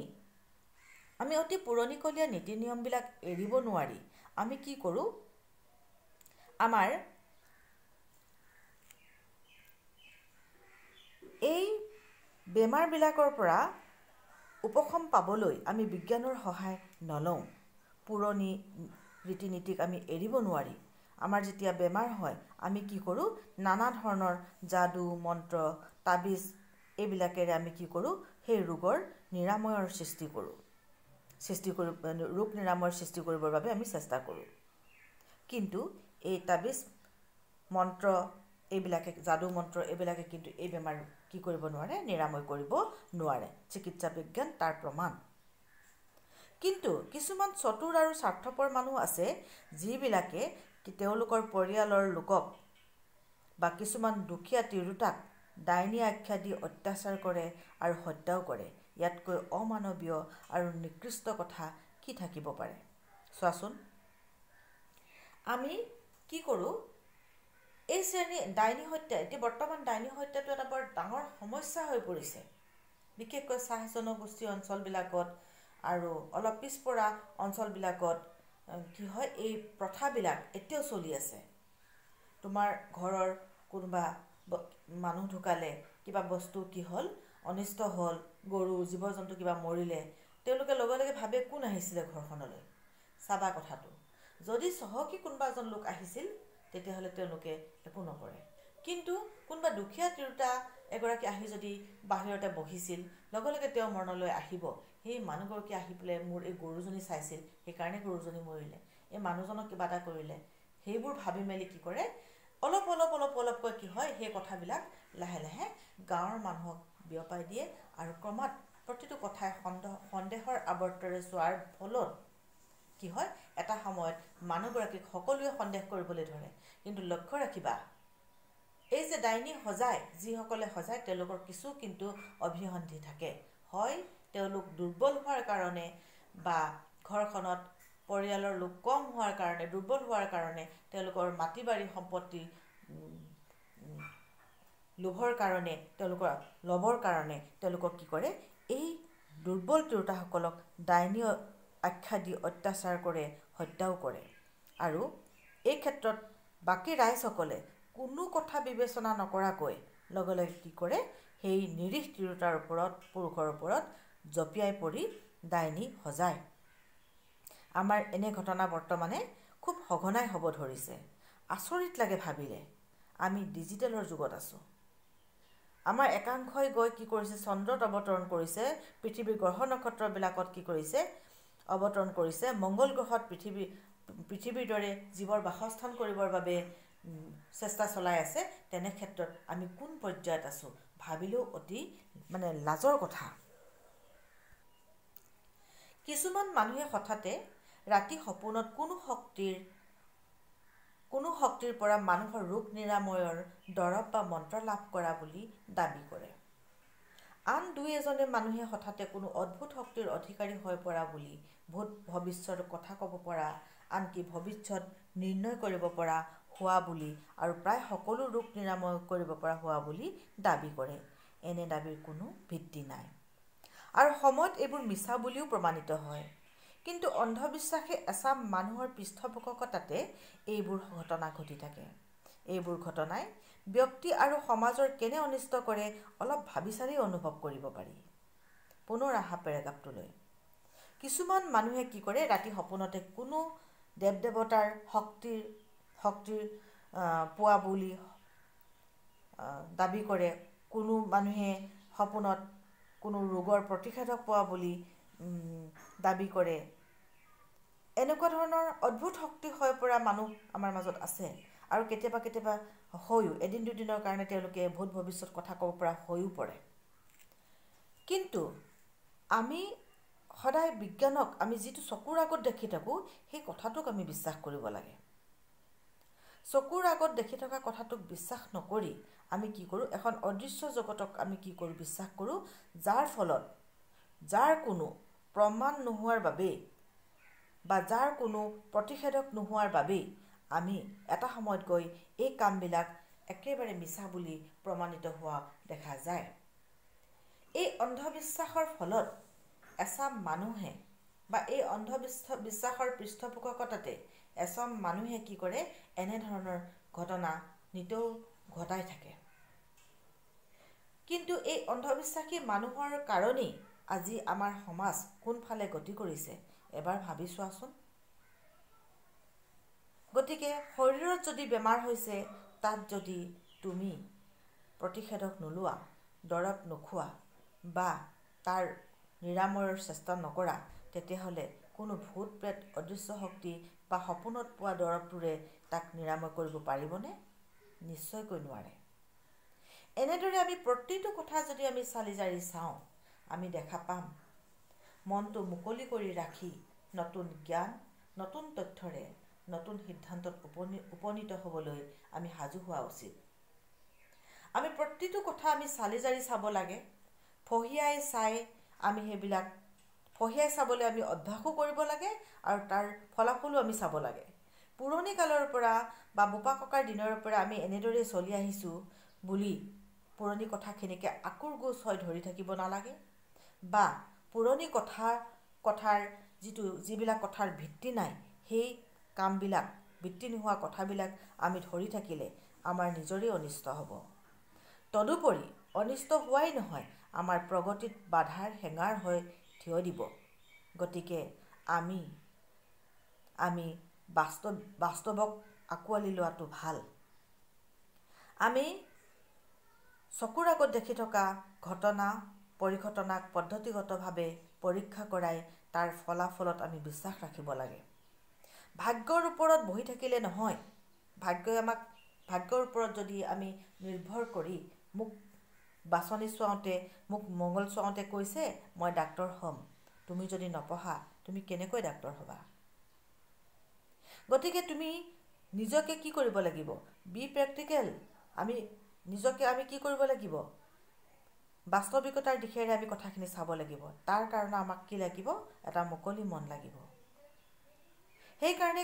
অতি পুৰণিকলীয়া নীতি নিয়মবিলাক এৰিব নোৱাৰি আমি কি কৰোঁ, আমাৰ এই বেমাৰবিলাকৰ পৰা উপশম পাবলৈ আমি বিজ্ঞানৰ সহায় নলওঁ। পুৰণি ৰীতি নীতিক আমি এৰিব নোৱাৰি। আমাৰ যেতিয়া বেমাৰ হয় আমি কি কৰোঁ, নানা ধৰণৰ যাদু মন্ত্ৰ তাবিজ এইবিলাকেৰে আমি কি কৰোঁ, সেই ৰোগৰ নিৰাময়ৰ ৰোগ নিৰাময়ৰ সৃষ্টি কৰিবৰ বাবে আমি চেষ্টা কৰোঁ। কিন্তু এই তাবিজ মন্ত্ৰ এইবিলাকে, যাদু মন্ত্ৰ এইবিলাকে কিন্তু এই বেমাৰ কি কৰিব নোৱাৰে, নিৰাময় কৰিব নোৱাৰে। চিকিৎসা বিজ্ঞান তাৰ প্ৰমাণ। কিন্তু কিছুমান চতুৰ আৰু স্বাৰ্থপৰ মানুহ আছে যিবিলাকে তেওঁলোকৰ পৰিয়ালৰ লোকক বা কিছুমান দুখীয়া তিৰোতাক ডাইনী আখ্যা দি অত্যাচাৰ কৰে আৰু হত্যাও কৰে। ইয়াতকৈ অমানৱীয় আৰু নিকৃষ্ট কথা কি থাকিব পাৰে? চোৱাচোন, আমি কি কৰোঁ, এই শ্ৰেণী ডাইনী হত্যা, এতিয়া বৰ্তমান ডাইনী হত্যাটো এটা বৰ ডাঙৰ সমস্যা হৈ পৰিছে। বিশেষকৈ চাহ জনগোষ্ঠী অঞ্চলবিলাকত আৰু অলপ পিছপৰা অঞ্চলবিলাকত কি হয়, এই প্ৰথাবিলাক এতিয়াও চলি আছে। তোমাৰ ঘৰৰ কোনোবা মানুহ ঢুকালে, কিবা বস্তু কি হ'ল, অনিষ্ট হ'ল, গৰু জীৱ জন্তু কিবা মৰিলে, তেওঁলোকে লগে লগে ভাবে কোন আহিছিলে ঘৰখনলৈ। চাবা কথাটো, যদি চহকী কোনোবা এজন লোক আহিছিল তেতিয়াহ'লে তেওঁলোকে একো নকৰে। কিন্তু কোনোবা দুখীয়া তিৰোতা এগৰাকী আহি যদি বাহিৰতে বহিছিল, লগে লগে তেওঁ মৰণলৈ আহিব, সেই মানুহগৰাকী আহি পেলাই মোৰ এই গৰুজনী চাইছিল, সেইকাৰণে গৰুজনী মৰিলে, এই মানুহজনক কিবা এটা কৰিলে, সেইবোৰ ভাবি মেলি কি কৰে, অলপকৈ কি হয়, সেই কথাবিলাক লাহে লাহে গাঁৱৰ মানুহক বিয়পাই দিয়ে আৰু ক্ৰমাৎ প্ৰতিটো কথাই সন্দেহৰ আৱৰ্তৰে চোৱাৰ ফলত কি হয়, এটা সময়ত মানুহগৰাকীক সকলোৱে সন্দেহ কৰিবলৈ ধৰে। কিন্তু লক্ষ্য ৰাখিবা, এই যে ডাইনী সজায়, যিসকলে সজায় তেওঁলোকৰ কিছু কিন্তু অভিসন্ধি থাকে। হয় তেওঁলোক দুৰ্বল হোৱাৰ কাৰণে বা ঘৰখনত পৰিয়ালৰ লোক কম হোৱাৰ কাৰণে, দুৰ্বল হোৱাৰ কাৰণে, তেওঁলোকৰ মাটি বাৰী সম্পত্তি লোভৰ কাৰণে, তেওঁলোকৰ ল'বৰ কাৰণে তেওঁলোকক কি কৰে, এই দুৰ্বল তিৰোতাসকলক ডাইনী আখ্যা দি অত্যাচাৰ কৰে, হত্যাও কৰে। আৰু এই ক্ষেত্ৰত বাকী ৰাইজসকলে কোনো কথা বিবেচনা নকৰাকৈ লগে লগে কি কৰে, সেই নিৰীহ তিৰোতাৰ ওপৰত, পুৰুষৰ ওপৰত জঁপিয়াই পৰি ডাইনী সজায়। আমাৰ এনে ঘটনা বৰ্তমানে খুব সঘনাই হ'ব ধৰিছে। আচৰিত লাগে ভাবিলে। আমি ডিজিটেলৰ যুগত আছোঁ। আমাৰ একাংশই গৈ কি কৰিছে, চন্দ্ৰত অৱতৰণ কৰিছে, পৃথিৱীৰ গ্ৰহ নক্ষত্ৰবিলাকত কি কৰিছে, অৱতৰণ কৰিছে, মংগল গ্ৰহত পৃথিৱীৰ দৰে জীৱৰ বাসস্থান কৰিবৰ বাবে চেষ্টা চলাই আছে। তেনে ক্ষেত্ৰত আমি কোন পৰ্যায়ত আছোঁ ভাবিলেও অতি লাজৰ কথা। কিছুমান মানুহে হঠাতে ৰাতি সপোনত কোনো শক্তিৰ পৰা মানুহৰ ৰোগ নিৰাময়ৰ দৰৱ বা মন্ত্ৰ লাভ কৰা বুলি দাবী কৰে। আন দুই এজনে মানুহে হঠাতে কোনো অদ্ভুত শক্তিৰ অধিকাৰী হৈ পৰা বুলি, ভূত ভৱিষ্যতৰ কথা ক'ব পৰা, আনকি ভৱিষ্যত নিৰ্ণয় কৰিব পৰা হোৱা বুলি আৰু প্ৰায় সকলো ৰোগ নিৰাময় কৰিব পৰা হোৱা বুলি দাবী কৰে। এনে দাবীৰ কোনো ভিত্তি নাই আৰু সময়ত এইবোৰ মিছা বুলিও প্ৰমাণিত হয়। কিন্তু অন্ধবিশ্বাসে এচাম মানুহৰ পৃষ্ঠপোষকতাতে এইবোৰ ঘটনা ঘটি থাকে। এইবোৰ ঘটনাই ব্যক্তি আৰু সমাজৰ কেনে অনিষ্ট কৰে অলপ ভাবি চালি অনুভৱ কৰিব পাৰি। পুনৰ আহা পেৰেগ্ৰাফটোলৈ। কিছুমান মানুহে কি কৰে, ৰাতি সপোনতে কোনো দেৱ দেৱতাৰ শক্তিৰ পোৱা বুলি দাবী কৰে। কোনো মানুহে সপোনত কোনো ৰোগৰ প্ৰতিষেধক পোৱা বুলি দাবী কৰে। এনেকুৱা ধৰণৰ অদ্ভুত শক্তি হৈ পৰা মানুহ আমাৰ মাজত আছে আৰু কেতিয়াবা কেতিয়াবা হয়ও, এদিন দুদিনৰ কাৰণে তেওঁলোকে ভূত ভৱিষ্যত কথা ক'ব পৰা হৈও পৰে। কিন্তু আমি সদায় বিজ্ঞানক আমি যিটো চকুৰ আগত দেখি থাকোঁ, সেই কথাটোক আমি বিশ্বাস কৰিব লাগে। চকুৰ আগত দেখি থকা কথাটোক বিশ্বাস নকৰি আমি কি কৰোঁ, এখন অদৃশ্য জগতক আমি কি কৰোঁ, বিশ্বাস কৰোঁ, যাৰ ফলত যাৰ কোনো প্ৰমাণ নোহোৱাৰ বাবেই বা যাৰ কোনো প্ৰতিষেধক নোহোৱাৰ বাবেই আমি এটা সময়ত গৈ এই কামবিলাক একেবাৰে মিছা বুলি প্ৰমাণিত হোৱা দেখা যায়। এই অন্ধবিশ্বাসৰ ফলত এচাম মানুহে বা এই অন্ধবিশ্বাসৰ পৃষ্ঠপোষকতাতে এচাম মানুহে কি কৰে, এনেধৰণৰ ঘটনা নিতৌ ঘটাই থাকে। কিন্তু এই অন্ধবিশ্বাসী মানুহৰ কাৰণেই আজি আমাৰ সমাজ কোনফালে গতি কৰিছে এবাৰ ভাবি চোৱাচোন। গতিকে শৰীৰত যদি বেমাৰ হৈছে, তাত যদি তুমি প্ৰতিষেধক নোলোৱা, দৰৱ নোখোৱা বা তাৰ নিৰাময়ৰ চেষ্টা নকৰা, তেতিয়াহ'লে কোনো ভূত প্ৰেত অদৃশ্য শক্তি বা সপোনত পোৱা দৰৱটোৰে তাক নিৰাময় কৰিব পাৰিবনে? নিশ্চয়কৈ নোৱাৰে। এনেদৰে আমি প্ৰতিটো কথা যদি আমি চালি জাৰি চাওঁ, আমি দেখা পাম মনটো মুকলি কৰি ৰাখি নতুন জ্ঞান, নতুন তথ্যৰে নতুন সিদ্ধান্তত উপনীত হ'বলৈ আমি সাজু হোৱা উচিত। আমি প্ৰতিটো কথা আমি চালি জাৰি চাব লাগে। ফহিয়াই চাবলৈ আমি অভ্যাসো কৰিব লাগে আৰু তাৰ ফলাফলো আমি চাব লাগে। পুৰণি কালৰ পৰা বা বোপা ককাৰ দিনৰ পৰা আমি এনেদৰেই চলি আহিছোঁ বুলি পুৰণি কথাখিনিকে আকুৰ গোজ হৈ ধৰি থাকিব নালাগে বা পুৰণি যিবিলাক কথাৰ ভিত্তি নাই, সেই কামবিলাক, ভিত্তি নোহোৱা কথাবিলাক আমি ধৰি থাকিলে আমাৰ নিজৰেই অনিষ্ট হ'ব। তদুপৰি অনিষ্ট হোৱাই নহয়, আমাৰ প্ৰগতিত বাধাৰ হেঙাৰ হৈ থিয় দিব। গতিকে আমি বাস্তৱক আঁকোৱালি লোৱাটো ভাল। আমি চকুৰ আগত দেখি থকা পৰিঘটনাক পদ্ধতিগতভাৱে পৰীক্ষা কৰাই তাৰ ফলাফলত আমি বিশ্বাস ৰাখিব লাগে। ভাগ্যৰ ওপৰত বহি থাকিলে নহয়। ভাগ্যৰ ওপৰত যদি আমি নিৰ্ভৰ কৰি মোক বাছনি চোৱাওঁতে, মোক মংগল চোৱাওঁতে কৈছে মই ডাক্তৰ হ'ম, তুমি যদি নপঢ়া তুমি কেনেকৈ ডাক্তৰ হ'বা? গতিকে তুমি নিজকে কি কৰিব লাগিব? Be practical. নিজকে আমি কি কৰিব লাগিব? বাস্তৱিকতাৰ দিশেৰে আমি কথাখিনি চাব লাগিব। তাৰ কাৰণে আমাক কি লাগিব? এটা মুকলি মন লাগিব। সেইকাৰণে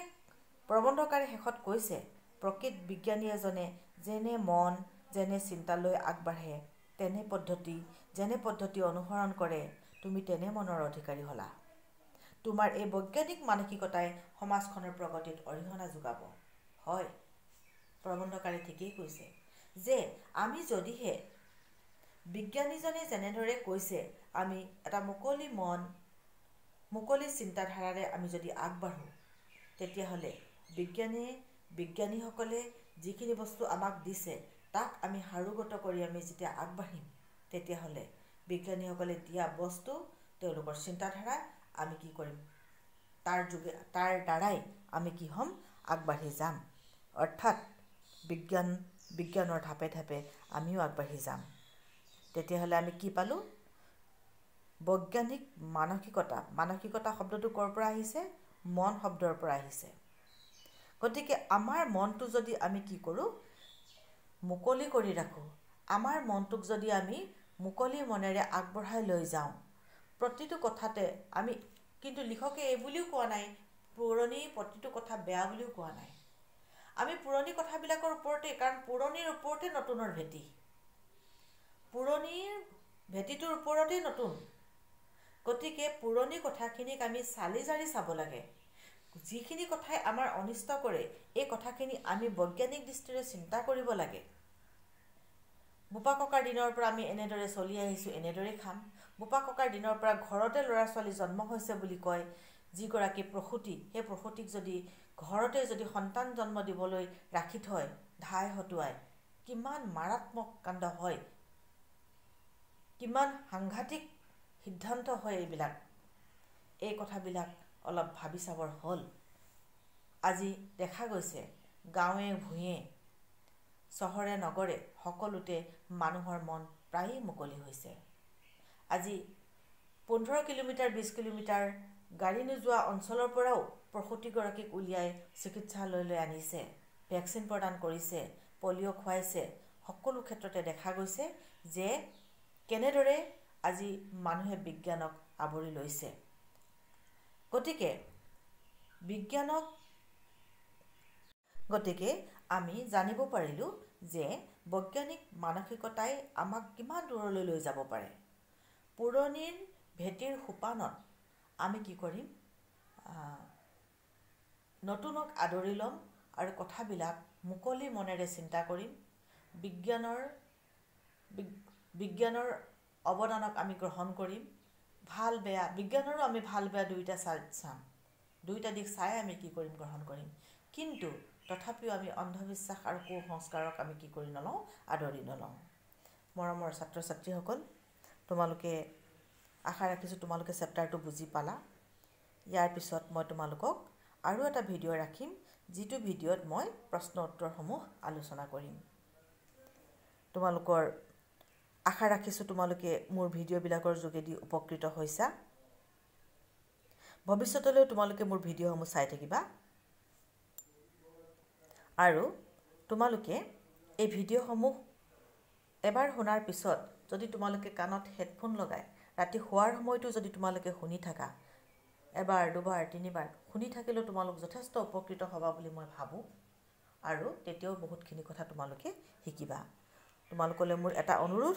প্ৰবন্ধকাৰে শেষত কৈছে, প্ৰকৃত বিজ্ঞানী এজনে যেনে মন যেনে চিন্তালৈ আগবাঢ়ে যেনে পদ্ধতি অনুসৰণ কৰে, তুমি তেনে মনৰ অধিকাৰী হ'লা। তোমাৰ এই বৈজ্ঞানিক মানসিকতাই সমাজখনৰ প্ৰগতিত অৰিহণা যোগাব। হয়, প্ৰবন্ধকাৰে ঠিকেই কৈছে যে আমি যদিহে বিজ্ঞানীজনে যেনেদৰে কৈছে আমি এটা মুকলি মন মুকলি চিন্তাধাৰাৰে আমি যদি আগবাঢ়োঁ, তেতিয়াহ'লে বিজ্ঞানীসকলে যিখিনি বস্তু আমাক দিছে তাক আমি সাৰোগত কৰি আমি যেতিয়া আগবাঢ়িম, তেতিয়াহ'লে বিজ্ঞানীসকলে দিয়া বস্তু তেওঁলোকৰ চিন্তাধাৰা আমি কি কৰিম, তাৰ দ্বাৰাই আমি কি হ'ম, আগবাঢ়ি যাম। অৰ্থাৎ বিজ্ঞানৰ ধাপে ধাপে আমিও আগবাঢ়ি যাম। তেতিয়াহ'লে আমি কি পালোঁ, বৈজ্ঞানিক মানসিকতা শব্দটো ক'ৰ পৰা আহিছে, মন শব্দৰ পৰা আহিছে। গতিকে আমাৰ মনটো যদি আমি কি কৰোঁ, মুকলি কৰি ৰাখোঁ, আমাৰ মনটোক যদি আমি মুকলি মনেৰে আগবঢ়াই লৈ যাওঁ, প্ৰতিটো কথাতে আমি কিন্তু লিখকে এই বুলিও কোৱা নাই পুৰণি প্ৰতিটো কথা বেয়া বুলিও কোৱা নাই। আমি পুৰণি কথাবিলাকৰ ওপৰতে, কাৰণ পুৰণিৰ ওপৰতে নতুনৰ ভেটি, পুৰণিৰ ভেটিটোৰ ওপৰতেই নতুন। গতিকে পুৰণি কথাখিনিক আমি চালি জাৰি চাব লাগে। যিখিনি কথাই আমাৰ অনিষ্ট কৰে এই কথাখিনি আমি বৈজ্ঞানিক দৃষ্টিৰে চিন্তা কৰিব লাগে। বোপা ককাৰ দিনৰ পৰা আমি এনেদৰে চলি আহিছোঁ, এনেদৰেই খাম। বোপা ককাৰ দিনৰ পৰা ঘৰতে ল'ৰা ছোৱালী জন্ম হৈছে বুলি কয় যিগৰাকী প্ৰসূতি, সেই প্ৰসূতিক যদি ঘৰতে যদি সন্তান জন্ম দিবলৈ ৰাখি থয় ধাই হতুৱাই, কিমান মাৰাত্মক কাণ্ড হয়, কিমান সাংঘাতিক সিদ্ধান্ত হয় এইবিলাক। এই কথাবিলাক অলপ ভাবি চাবৰ হ'ল। আজি দেখা গৈছে গাঁৱে ভূঞে চহৰে নগৰে সকলোতে মানুহৰ মন প্ৰায়েই মুকলি হৈছে। আজি 15 কিলোমিটাৰ 20 কিলোমিটাৰ গাড়ী নোযোৱা অঞ্চলৰ পৰাও প্ৰসূতিগৰাকীক উলিয়াই চিকিৎসালয়লৈ আনিছে, ভেকচিন প্ৰদান কৰিছে, পলিঅ' খুৱাইছে। সকলো ক্ষেত্ৰতে দেখা গৈছে যে কেনেদৰে আজি মানুহে বিজ্ঞানক আৱৰি লৈছে। গতিকে আমি জানিব পাৰিলোঁ যে বৈজ্ঞানিক মানসিকতাই আমাক কিমান দূৰলৈ লৈ যাব পাৰে। পুৰণিৰ ভেটিৰ সোপানত আমি কি কৰিম, নতুনক আদৰি ল'ম আৰু কথাবিলাক মুকলি মনেৰে চিন্তা কৰিম। বিজ্ঞানৰ অৱদানক আমি গ্ৰহণ কৰিম। ভাল বেয়া বিজ্ঞানৰো আমি ভাল বেয়া দুয়োটা চাম, দুয়োটা দিশ চাই আমি কি কৰিম, গ্ৰহণ কৰিম। কিন্তু তথাপিও আমি অন্ধবিশ্বাস আৰু কুসংস্কাৰক আমি কি কৰি নলওঁ, আদৰি নলওঁ। মৰমৰ ছাত্ৰ ছাত্ৰীসকল, আশা ৰাখিছোঁ তোমালোকে চেপ্টাৰটো বুজি পালা। ইয়াৰ পিছত মই তোমালোকক আৰু এটা ভিডিঅ' ৰাখিম, যিটো ভিডিঅ'ত মই প্ৰশ্ন উত্তৰসমূহ আলোচনা কৰিম। আশা ৰাখিছোঁ তোমালোকে মোৰ ভিডিঅ'বিলাকৰ যোগেদি উপকৃত হৈছা। ভৱিষ্যতলৈও তোমালোকে মোৰ ভিডিঅ'সমূহ চাই থাকিবা। আৰু তোমালোকে এই ভিডিঅ'সমূহ এবাৰ শুনাৰ পিছত যদি তোমালোকে কাণত হেডফোন লগাই ৰাতি শোৱাৰ সময়তো যদি তোমালোকে শুনি থাকা, এবাৰ দুবাৰ তিনিবাৰ শুনি থাকিলেও তোমালোক যথেষ্ট উপকৃত হ'বা বুলি মই ভাবোঁ। আৰু তেতিয়াও বহুতখিনি কথা তোমালোকে শিকিবা। তোমালোকলৈ মোৰ এটা অনুৰোধ,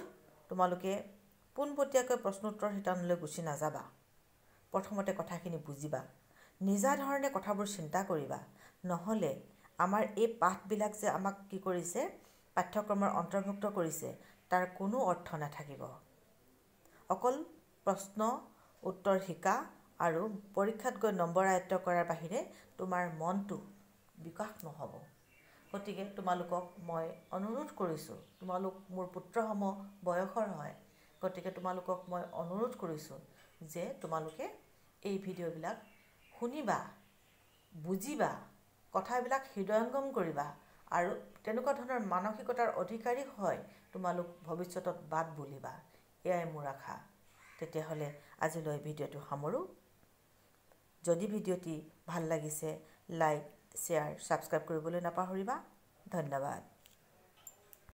তোমালোকে পোনপটীয়াকৈ প্ৰশ্ন উত্তৰ শিতানলৈ গুচি নাযাবা। প্ৰথমতে কথাখিনি বুজিবা, নিজা ধৰণে কথাবোৰ চিন্তা কৰিবা। নহ'লে আমাৰ এই পাঠবিলাক যে আমাক কি কৰিছে, পাঠ্যক্ৰমৰ অন্তৰ্ভুক্ত কৰিছে, তাৰ কোনো অৰ্থ নাথাকিব। অকল প্ৰশ্ন উত্তৰ শিকা আৰু পৰীক্ষাত গৈ নম্বৰ আয়ত্ব কৰাৰ বাহিৰে তোমাৰ মনটো বিকাশ নহ'ব। গতিকে তোমালোকক মই অনুৰোধ কৰিছোঁ, তোমালোক মোৰ পুত্ৰসম বয়সৰ হয়, গতিকে তোমালোকক মই অনুৰোধ কৰিছোঁ যে তোমালোকে এই ভিডিঅ'বিলাক শুনিবা, বুজিবা, কথাবিলাক হৃদয়ংগম কৰিবা আৰু তেনেকুৱা ধৰণৰ মানসিকতাৰ অধিকাৰী হয় তোমালোক ভৱিষ্যতত বাট বুলিবা। এয়াই মোৰ আশা। তেতিয়াহ'লে আজিলৈ ভিডিঅ'টো সামৰোঁ। যদি ভিডিঅ'টি ভাল লাগিছে লাইক, শ্বেয়াৰ, ছাবস্ক্ৰাইব কৰিবলৈ নাপাহৰিবা। ধন্যবাদ।